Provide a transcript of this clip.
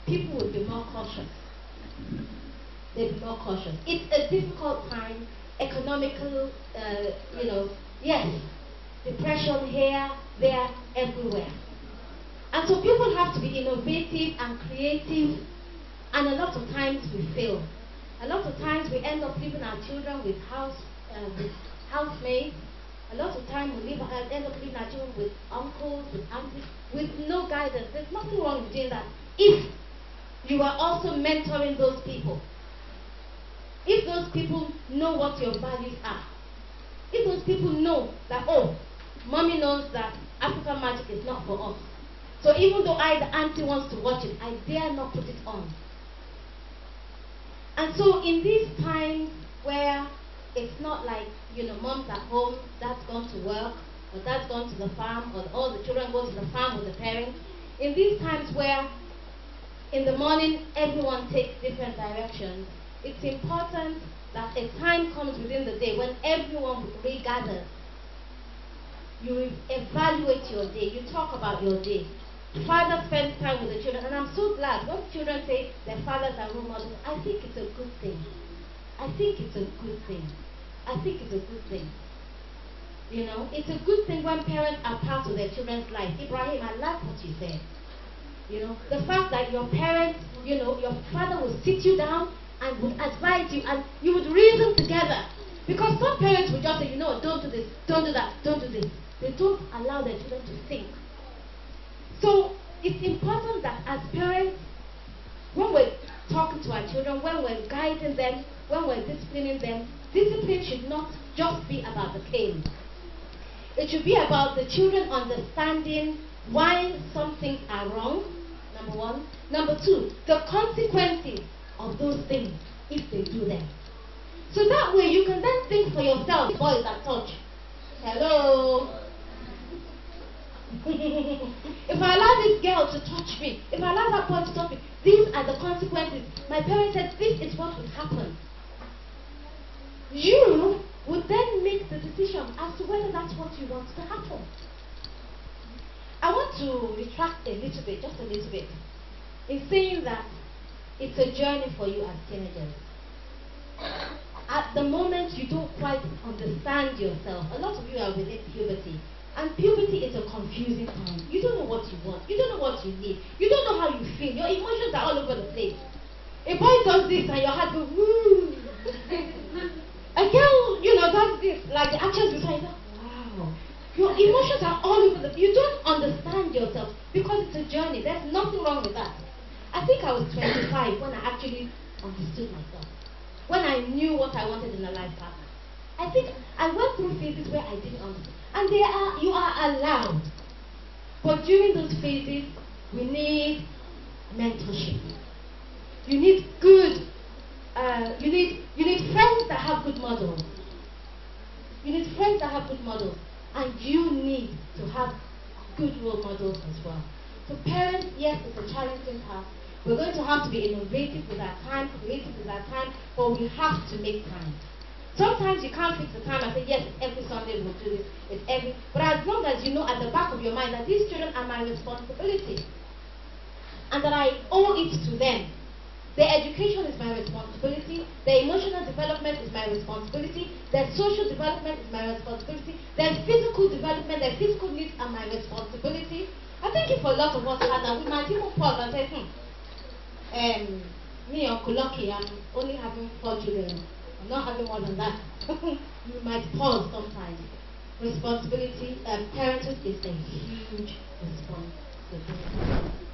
people would be more cautious. They'd be more cautious. It's a difficult time, economical, yes, depression here, there, everywhere. And so people have to be innovative and creative, and a lot of times we fail. A lot of times we end up leaving our children with housemates. A lot of times we end up leaving our children with uncles, with aunties, with no guidance. There's nothing wrong with doing that if you are also mentoring those people. If those people know what your values are. If those people know that, oh, mommy knows that African magic is not for us. So even though the auntie wants to watch it, I dare not put it on. And so in these times where it's not like, mom's at home, dad's gone to work, or dad's gone to the farm, or all the children go to the farm with the parents, in these times where in the morning everyone takes different directions, it's important that a time comes within the day when everyone regathers. You evaluate your day, you talk about your day. Father spends time with the children, and I'm so glad when children say their fathers are role models. I think it's a good thing. I think it's a good thing. I think it's a good thing. It's a good thing when parents are part of their children's life. Ibrahim, I like what you said. The fact that your parents, your father will sit you down and would advise you, and you would reason together. Because some parents would just say, don't do this, don't do that, don't do this. They don't allow their children to think. So it's important that as parents, when we're talking to our children, when we're guiding them, when we're disciplining them, discipline should not just be about the cane. It should be about the children understanding why some things are wrong, number one. Number two, the consequences of those things if they do them. So that way you can then think for yourself, boys that touch. Hello? If I allow this girl to touch me, if I allow that boy to touch me, these are the consequences. My parents said this is what would happen. You would then make the decision as to whether that's what you want to happen. I want to retract a little bit, just a little bit, in saying that it's a journey for you as teenagers. At the moment, you don't quite understand yourself. A lot of you are within puberty. And puberty is a confusing time. You don't know what you want. You don't know what you need. You don't know how you feel. Your emotions are all over the place. A boy does this and your heart goes, woo. A girl, does this, like the actions you say, wow. Your emotions are all over the place. You don't understand yourself because it's a journey. There's nothing wrong with that. I think I was 25 when I actually understood myself. When I knew what I wanted in a life partner. I think I went through phases where I didn't understand. And you are allowed. But during those phases, we need mentorship. You need you need friends that have good models. You need friends that have good models. And you need to have good role models as well. So parents, yes, it's a challenging task. We're going to have to be innovative with our time, creative with our time, but we have to make time. Sometimes you can't fix the time and say, yes, every Sunday we'll do this, but as long as you know at the back of your mind that these children are my responsibility and that I owe it to them. Their education is my responsibility, their emotional development is my responsibility, their social development is my responsibility, their physical development, their physical needs are my responsibility. I think if a lot of us had that, we might even pause and say, me, Uncle Lucky, I'm only having 4 children. I'm not having more than that. You might pause sometimes. Responsibility, parenthood is a huge responsibility.